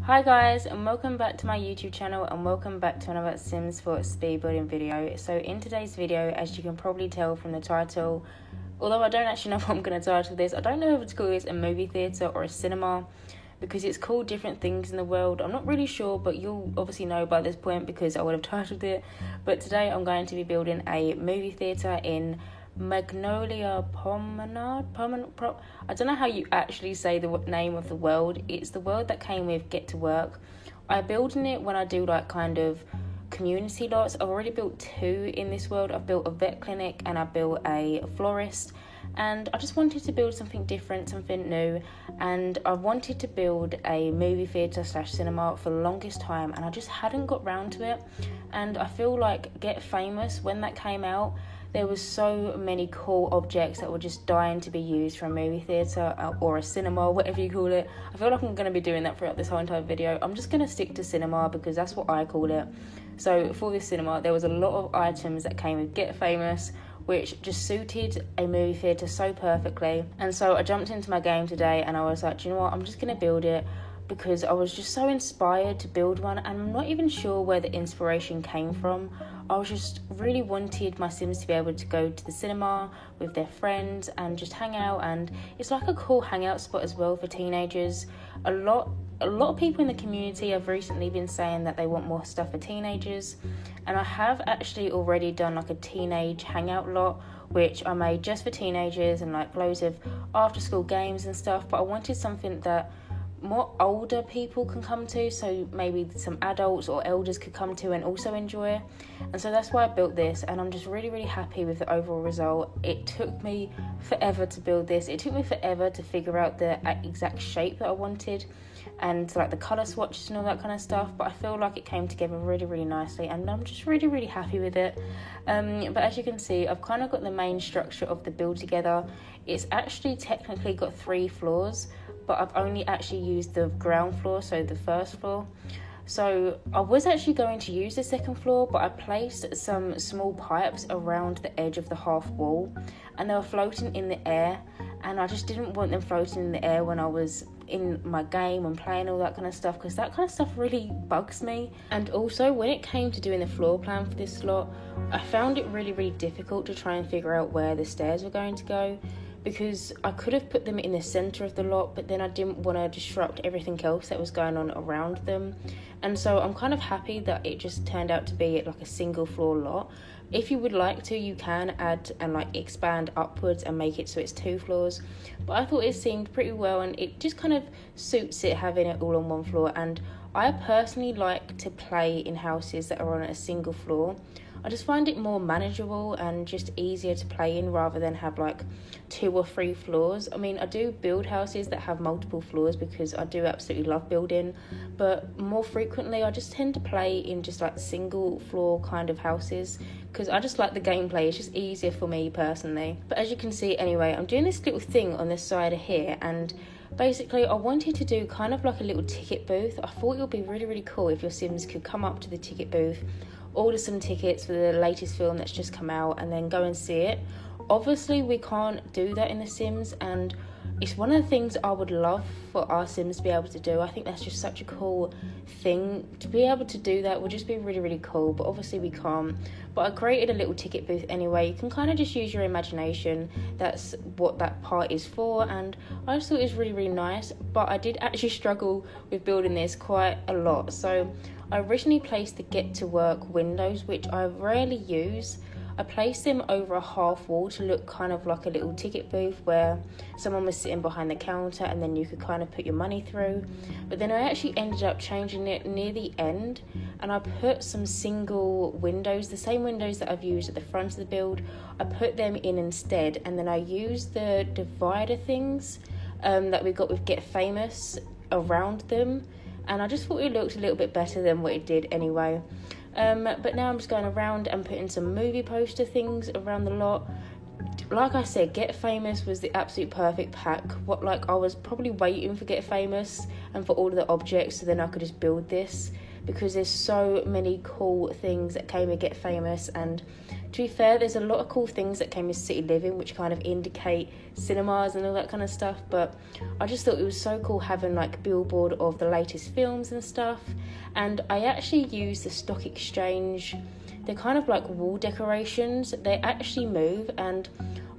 Hi guys, and welcome back to my YouTube channel, and welcome back to another Sims 4 speed building video. So in today's video, as you can probably tell from the title, although I don't actually know what I'm going to title this, I don't know if it's called this a movie theatre or a cinema, because it's called different things in the world. I'm not really sure, but you'll obviously know by this point because I would have titled it. But today I'm going to be building a movie theatre in Magnolia Promenade. I don't know how you actually say the name of the world. It's the world that came with Get to Work. I build in it when I do like kind of community lots. I've already built 2 in this world. I've built a vet clinic and I built a florist, and I just wanted to build something different, something new, and I wanted to build a movie theatre / cinema for the longest time, and I just hadn't got round to it. And I feel like Get Famous, when that came out, there was so many cool objects that were just dying to be used for a movie theatre or a cinema, whatever you call it. I feel like I'm going to be doing that throughout this whole entire video. I'm just going to stick to cinema because that's what I call it. So for this cinema, there was a lot of items that came with Get Famous, which just suited a movie theatre so perfectly. And so I jumped into my game today and I was like, do you know what, I'm just going to build it, because I was just so inspired to build one, and I'm not even sure where the inspiration came from. I was just really wanted my Sims to be able to go to the cinema with their friends and just hang out, and it's like a cool hangout spot as well for teenagers. A lot of people in the community have recently been saying that they want more stuff for teenagers, and I have actually already done like a teenage hangout lot, which I made just for teenagers and like loads of after school games and stuff, but I wanted something that more older people can come to, so maybe some adults or elders could come to and also enjoy. And so that's why I built this, and I'm just really happy with the overall result. It took me forever to build this. It took me forever to figure out the exact shape that I wanted and like the colour swatches and all that kind of stuff, but I feel like it came together really nicely, and I'm just really happy with it. But as you can see, I've kind of got the main structure of the build together. It's actually technically got 3 floors, but I've only actually used the ground floor, so the first floor. So I was actually going to use the second floor, but I placed some small pipes around the edge of the half wall, and they were floating in the air, and I just didn't want them floating in the air when I was in my game and playing all that kind of stuff, because that kind of stuff really bugs me. And also when it came to doing the floor plan for this slot, I found it really difficult to try and figure out where the stairs were going to go, because I could have put them in the centre of the lot, but then I didn't want to disrupt everything else that was going on around them. And so I'm kind of happy that it just turned out to be like a single floor lot. If you would like to, you can add and like expand upwards and make it so it's 2 floors, but I thought it seemed pretty well, and it just kind of suits it having it all on 1 floor. And I personally like to play in houses that are on a single floor. I just find it more manageable and just easier to play in, rather than have like 2 or 3 floors. I mean, I do build houses that have multiple floors because I do absolutely love building, but more frequently I just tend to play in just like single floor kind of houses, because I just like the gameplay. It's just easier for me personally. But as you can see anyway, I'm doing this little thing on this side here, and basically I wanted to do kind of like a little ticket booth. I thought it would be really cool if your Sims could come up to the ticket booth, order some tickets for the latest film that's just come out, and then go and see it. Obviously we can't do that in The Sims, and it's one of the things I would love for our Sims to be able to do. I think that's just such a cool thing. To be able to do that would just be really cool, but obviously we can't. But I created a little ticket booth anyway. You can kind of just use your imagination. That's what that part is for, and I just thought it was really nice. But I did actually struggle with building this quite a lot. So I originally placed the Get to Work windows, which I rarely use. I placed them over a half wall to look kind of like a little ticket booth where someone was sitting behind the counter and then you could kind of put your money through. But then I actually ended up changing it near the end, and I put some single windows, the same windows that I've used at the front of the build. I put them in instead, and then I used the divider things that we got with Get Famous around them, and I just thought it looked a little bit better than what it did anyway. But now I'm just going around and putting some movie poster things around the lot. Like I said, Get Famous was the absolute perfect pack. I was probably waiting for Get Famous and for all of the objects so then I could just build this, because there's so many cool things that came with Get Famous. And to be fair, there's a lot of cool things that came with City Living, which kind of indicate cinemas and all that kind of stuff. But I just thought it was so cool having like a billboard of the latest films and stuff. And I actually used the Stock Exchange. They're kind of like wall decorations. They actually move, and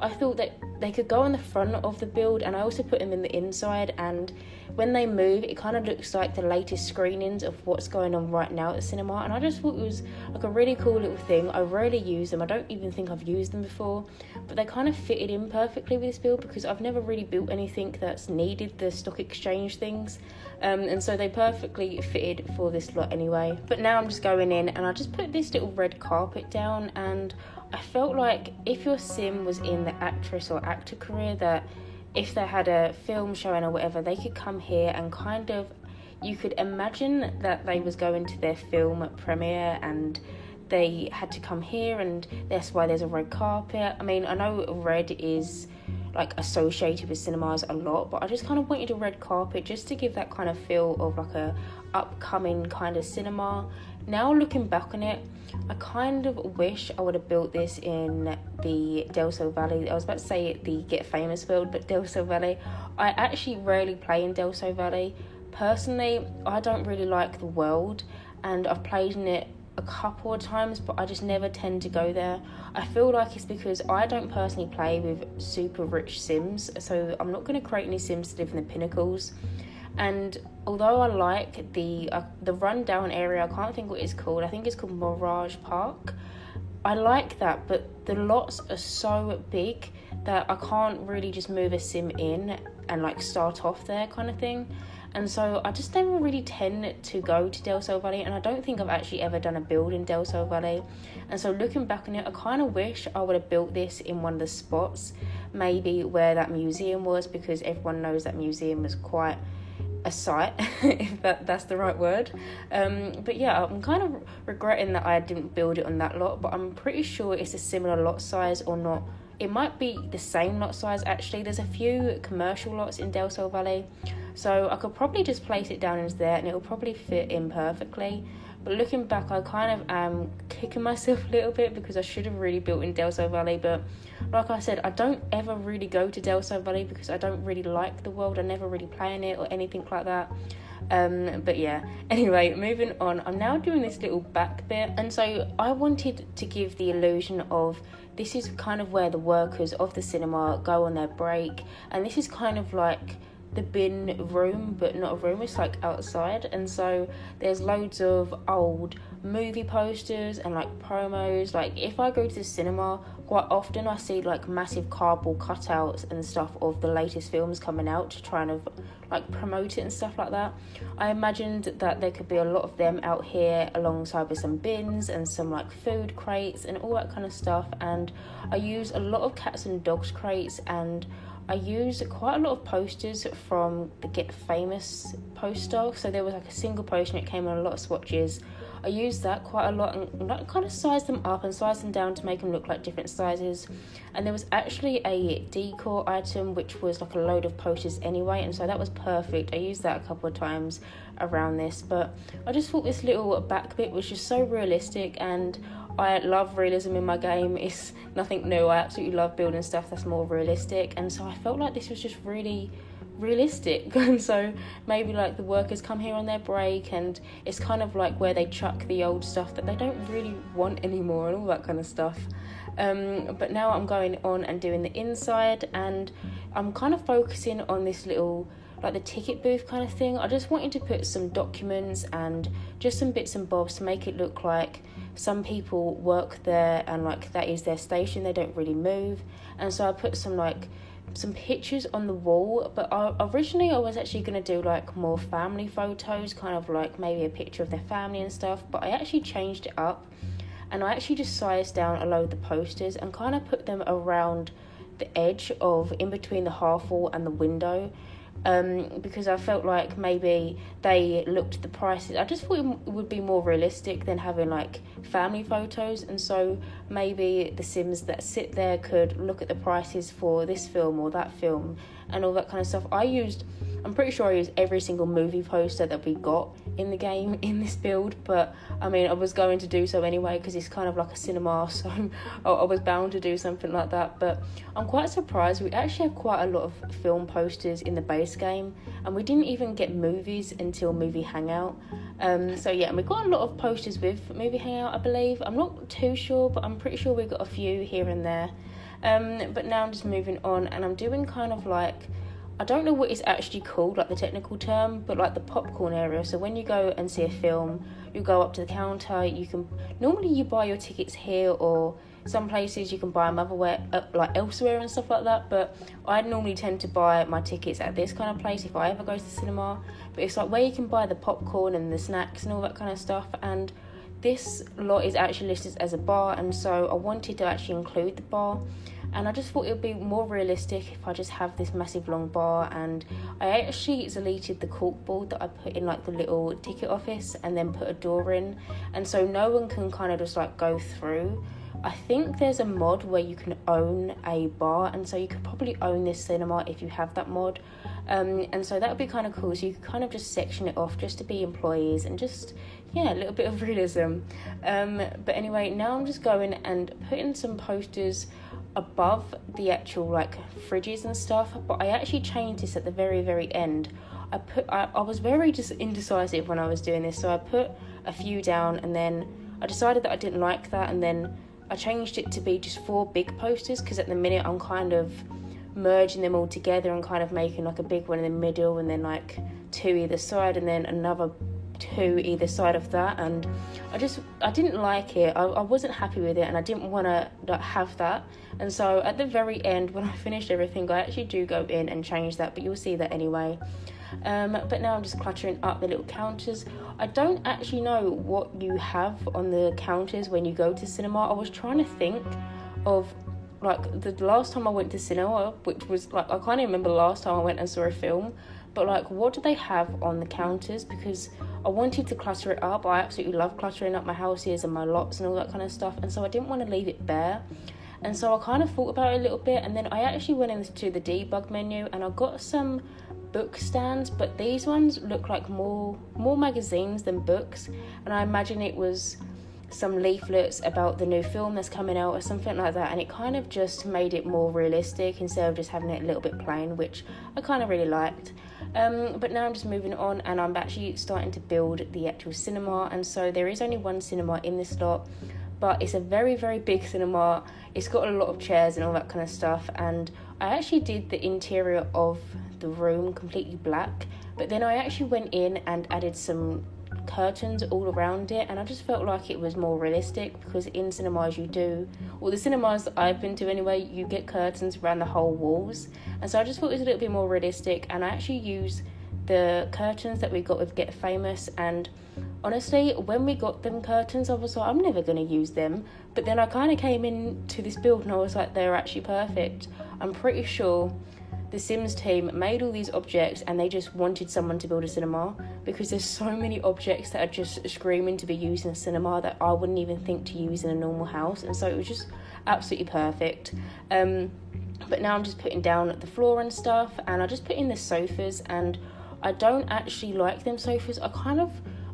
I thought that they could go on the front of the build, and I also put them in the inside, and when they move it kind of looks like the latest screenings of what's going on right now at the cinema. And I just thought it was like a really cool little thing. I rarely use them. I don't even think I've used them before, but they kind of fitted in perfectly with this build because I've never really built anything that's needed the Stock Exchange things, and so they perfectly fitted for this lot anyway. But now I'm just going in and I just put this little red carpet down, and I felt like if your sim was in the actress or actor career, that if they had a film showing or whatever, they could come here and kind of, you could imagine that they was going to their film premiere and they had to come here, and that's why there's a red carpet. I mean, I know red is like associated with cinemas a lot, but I just kind of wanted a red carpet just to give that kind of feel of like a upcoming kind of cinema. Now looking back on it, I kind of wish I would have built this in the Del Sol Valley. I was about to say the Get Famous build, but Del Sol Valley. I actually rarely play in Del Sol Valley. Personally, I don't really like the world, and I've played in it a couple of times, but I just never tend to go there. I feel like it's because I don't personally play with super rich sims, so I'm not going to create any sims to live in the pinnacles. And although I like the rundown area, I can't think what it's called. I think it's called Mirage Park. I like that, but the lots are so big that I can't really just move a sim in and like start off there kind of thing. And so I just never really tend to go to Del Sol Valley, and I don't think I've actually ever done a build in Del Sol Valley. And so looking back on it, I kind of wish I would have built this in one of the spots, maybe where that museum was, because everyone knows that museum was quite a sight, if that's the right word. But yeah, I'm kind of regretting that I didn't build it on that lot, but I'm pretty sure it's a similar lot size or not. It might be the same lot size actually. There's a few commercial lots in Del Sol Valley, so I could probably just place it down as there and it'll probably fit in perfectly. But looking back, I kind of am kicking myself a little bit because I should have really built in Del Sol Valley. But like I said, I don't ever really go to Del Sol Valley because I don't really like the world. I never really play in it or anything like that. But yeah, anyway, moving on. I'm now doing this little back bit, and so I wanted to give the illusion of this is kind of where the workers of the cinema go on their break, and this is kind of like the bin room, but not a room, it's like outside. And so there's loads of old movie posters and like promos. Like if I go to the cinema, quite often I see like massive cardboard cutouts and stuff of the latest films coming out to try and like promote it and stuff like that. I imagined that there could be a lot of them out here alongside with some bins and some like food crates and all that kind of stuff. And I use a lot of cats and dogs crates, and I used quite a lot of posters from the Get Famous poster. So there was like a single poster and it came on a lot of swatches. I used that quite a lot and like kind of sized them up and sized them down to make them look like different sizes. And there was actually a decor item which was like a load of posters anyway, and so that was perfect. I used that a couple of times around this, but I just thought this little back bit was just so realistic, and I love realism in my game. It's nothing new. I absolutely love building stuff that's more realistic, and so I felt like this was just really realistic. And so maybe like the workers come here on their break, and it's kind of like where they chuck the old stuff that they don't really want anymore and all that kind of stuff. But now I'm going on and doing the inside, and I'm kind of focusing on this little like the ticket booth kind of thing. I just wanted to put some documents and just some bits and bobs to make it look like some people work there and like that is their station. They don't really move. And so I put some pictures on the wall, but originally I was actually going to do like more family photos, kind of like maybe a picture of their family and stuff, but I actually changed it up and I actually just sized down a load of the posters and kind of put them around the edge of in between the half wall and the window. Because I felt like maybe they looked at the prices. I just thought it would be more realistic than having like family photos, and so maybe the Sims that sit there could look at the prices for this film or that film and all that kind of stuff. I'm pretty sure I used every single movie poster that we got in the game in this build, but I mean, I was going to do so anyway because it's kind of like a cinema, so I was bound to do something like that. But I'm quite surprised we actually have quite a lot of film posters in the base game, and we didn't even get movies until Movie Hangout. So yeah, and we got a lot of posters with Movie Hangout, I believe. I'm not too sure, but I'm pretty sure we got a few here and there. But now I'm just moving on, and I'm doing kind of like, I don't know what it's actually called, like the technical term, but like the popcorn area. So when you go and see a film, you go up to the counter, normally you buy your tickets here, or some places you can buy them like elsewhere and stuff like that, but I normally tend to buy my tickets at this kind of place if I ever go to the cinema. But it's like where you can buy the popcorn and the snacks and all that kind of stuff, and this lot is actually listed as a bar, and so I wanted to actually include the bar. And I just thought it would be more realistic if I just have this massive long bar. And I actually deleted the corkboard that I put in like the little ticket office and then put a door in, and so no one can kind of just like go through. I think there's a mod where you can own a bar, and so you could probably own this cinema if you have that mod. And so that would be kind of cool. So you could kind of just section it off just to be employees and just, yeah, a little bit of realism. But anyway, now I'm just going and putting some posters above the actual like fridges and stuff, but I actually changed this at the very, very end. I was very just indecisive when I was doing this, so I put a few down, and then I decided that I didn't like that, and then I changed it to be just 4 big posters, because at the minute I'm kind of merging them all together and kind of making like a big one in the middle, and then like 2 either side, and then another 2 either side of that. And I didn't like it. I wasn't happy with it, and I didn't want to have that. And so at the very end, when I finished everything, I actually do go in and change that, but you'll see that anyway. But now I'm just cluttering up the little counters. I don't actually know what you have on the counters when you go to cinema. I was trying to think of like the last time I went to cinema, which was like, I can't even remember the last time I went and saw a film, but like, what do they have on the counters? Because I wanted to clutter it up. I absolutely love cluttering up my houses and my lots and all that kind of stuff, and so I didn't want to leave it bare. And so I kind of thought about it a little bit, and then I actually went into the debug menu and I got some book stands, but these ones look like more magazines than books, and I imagine it was some leaflets about the new film that's coming out or something like that, and it kind of just made it more realistic instead of just having it a little bit plain, which I kind of really liked. But now I'm just moving on, and I'm actually starting to build the actual cinema, and so there is only one cinema in this lot, but it's a very, very big cinema. It's got a lot of chairs and all that kind of stuff, and I actually did the interior of the room completely black, but then I actually went in and added some curtains all around it, and I just felt like it was more realistic, because in cinemas the cinemas that I've been to anyway, you get curtains around the whole walls, and so I just thought it was a little bit more realistic. And I actually used the curtains that we got with Get Famous, and honestly, when we got them curtains, I was like, I'm never going to use them, but then I kind of came into this build and I was like, they're actually perfect. I'm pretty sure the Sims team made all these objects and they just wanted someone to build a cinema, because there's so many objects that are just screaming to be used in a cinema that I wouldn't even think to use in a normal house, and so it was just absolutely perfect. But now I'm just putting down the floor and stuff, and I just put in the sofas, and I don't actually like them sofas.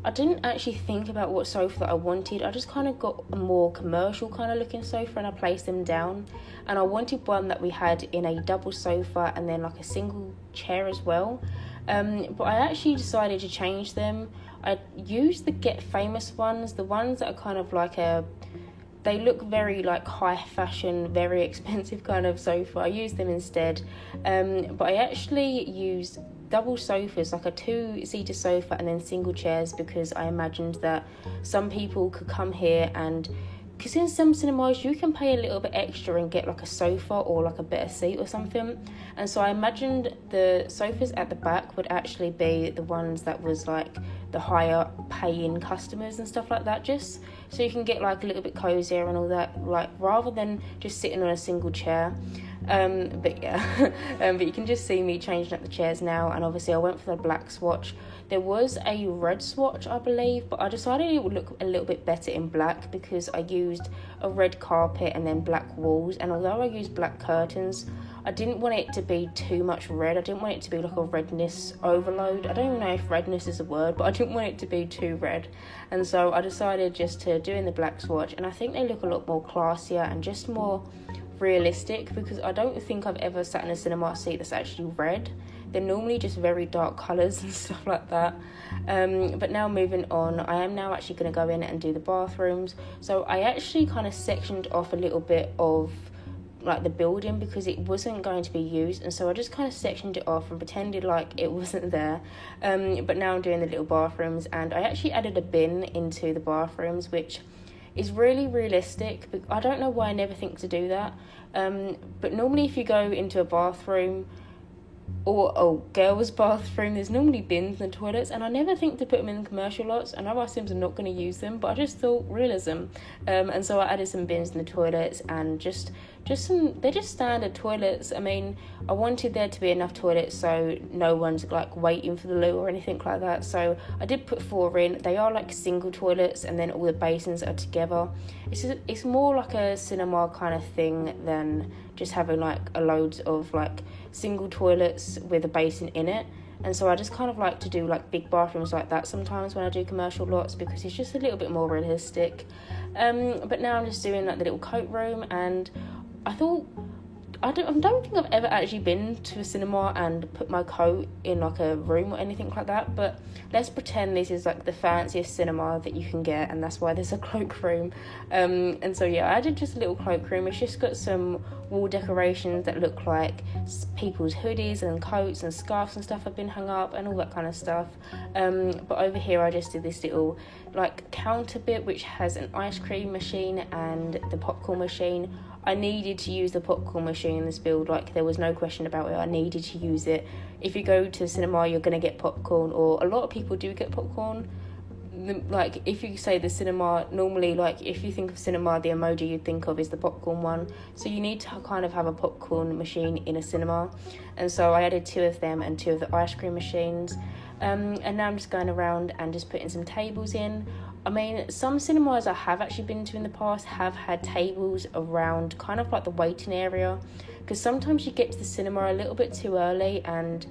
I didn't actually think about what sofa that I wanted. I just kind of got a more commercial kind of looking sofa, and I placed them down. And I wanted one that we had in a double sofa and then like a single chair as well. But I actually decided to change them. I used the Get Famous ones, the ones that are kind of like they look very like high fashion, very expensive kind of sofa. I used them instead. But I actually used double sofas, like a 2-seater sofa and then single chairs, because I imagined that some people could come here, and because in some cinemas you can pay a little bit extra and get like a sofa or like a better seat or something, and so I imagined the sofas at the back would actually be the ones that was like the higher paying customers and stuff like that, just so you can get like a little bit cozier and all that, like rather than just sitting on a single chair. But you can just see me changing up the chairs now, and obviously I went for the black swatch. There was a red swatch, I believe, but I decided it would look a little bit better in black because I used a red carpet and then black walls, and although I used black curtains, I didn't want it to be too much red. I didn't want it to be like a redness overload. I don't even know if redness is a word, but I didn't want it to be too red. And so I decided just to do in the black swatch, and I think they look a lot more classier and just more realistic, because I don't think I've ever sat in a cinema seat that's actually red. They're normally just very dark colours and stuff like that. But now moving on, I am now actually going to go in and do the bathrooms. So I actually kind of sectioned off a little bit of like the building because it wasn't going to be used, and so I just kind of sectioned it off and pretended like it wasn't there. But now I'm doing the little bathrooms, and I actually added a bin into the bathrooms, which is really realistic. I don't know why I never think to do that, but normally if you go into a bathroom or a girl's bathroom, there's normally bins in the toilets, and I never think to put them in commercial lots. I know our Sims are not going to use them, but I just thought realism, and so I added some bins in the toilets, and just some, they're just standard toilets. I mean, I wanted there to be enough toilets so no one's like waiting for the loo or anything like that, so I did put 4 in. They are like single toilets, and then all the basins are together. It's more like a cinema kind of thing than just having like a loads of like single toilets with a basin in it. And so I just kind of like to do like big bathrooms like that sometimes when I do commercial lots, because it's just a little bit more realistic. But now I'm just doing like the little coat room, and I thought, I don't think I've ever actually been to a cinema and put my coat in like a room or anything like that, but let's pretend this is like the fanciest cinema that you can get, and that's why there's a cloakroom. And so yeah, I did just a little cloakroom. It's just got some wall decorations that look like people's hoodies and coats and scarves and stuff have been hung up and all that kind of stuff. But over here I just did this little like counter bit which has an ice cream machine and the popcorn machine. I needed to use the popcorn machine in this build, like there was no question about it. I needed to use it. If you go to the cinema, you're going to get popcorn, or a lot of people do get popcorn. Like if you say the cinema, normally like if you think of cinema, the emoji you think of is the popcorn one. So you need to kind of have a popcorn machine in a cinema. And so I added 2 of them and 2 of the ice cream machines. And now I'm just going around and just putting some tables in. I mean, some cinemas I have actually been to in the past have had tables around kind of like the waiting area, because sometimes you get to the cinema a little bit too early and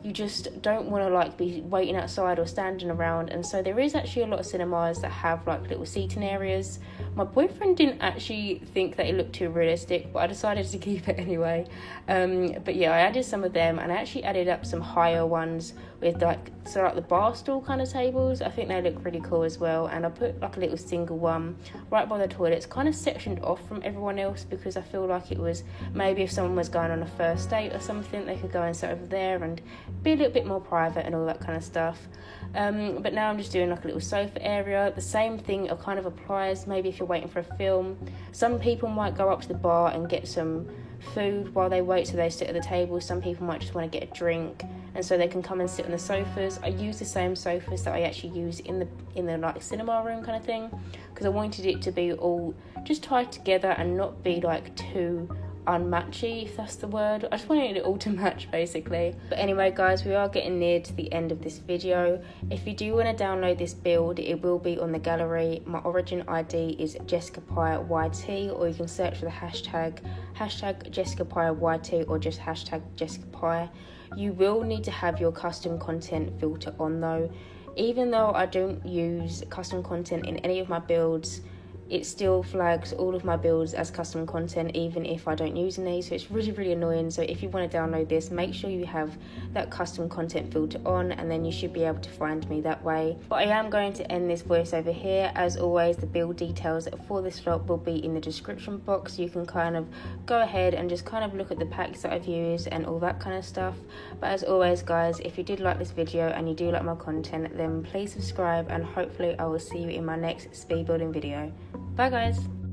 you just don't want to like be waiting outside or standing around. And so there is actually a lot of cinemas that have like little seating areas. My boyfriend didn't actually think that it looked too realistic, but I decided to keep it anyway. But yeah, I added some of them, and I actually added up some higher ones with like the bar stool kind of tables. I think they look really cool as well. And I put like a little single one right by the toilets, kind of sectioned off from everyone else, because I feel like it was maybe if someone was going on a first date or something, they could go and sit over there and be a little bit more private and all that kind of stuff. But now I'm just doing like a little sofa area. The same thing kind of applies maybe if you're waiting for a film. Some people might go up to the bar and get some food while they wait, so they sit at the table. Some people might just want to get a drink, and so they can come and sit on the sofas. I use the same sofas that I actually use in the like cinema room kind of thing, because I wanted it to be all just tied together and not be like too unmatchy, if that's the word. I just wanted it all to match basically. But anyway guys, we are getting near to the end of this video. If you do want to download this build, it will be on the gallery. My origin ID is Jessica Pye YT, or you can search for the hashtag Jessica Pye YT, or just hashtag Jessica Pye. You will need to have your custom content filter on though. Even though I don't use custom content in any of my builds, it still flags all of my builds as custom content even if I don't use any, so it's really annoying. So if you want to download this, make sure you have that custom content filter on, and then you should be able to find me that way. But I am going to end this voiceover here. As always, the build details for this lot will be in the description box, so you can kind of go ahead and just kind of look at the packs that I've used and all that kind of stuff. But as always guys, if you did like this video and you do like my content, then please subscribe, and hopefully I will see you in my next speed building video. Bye guys.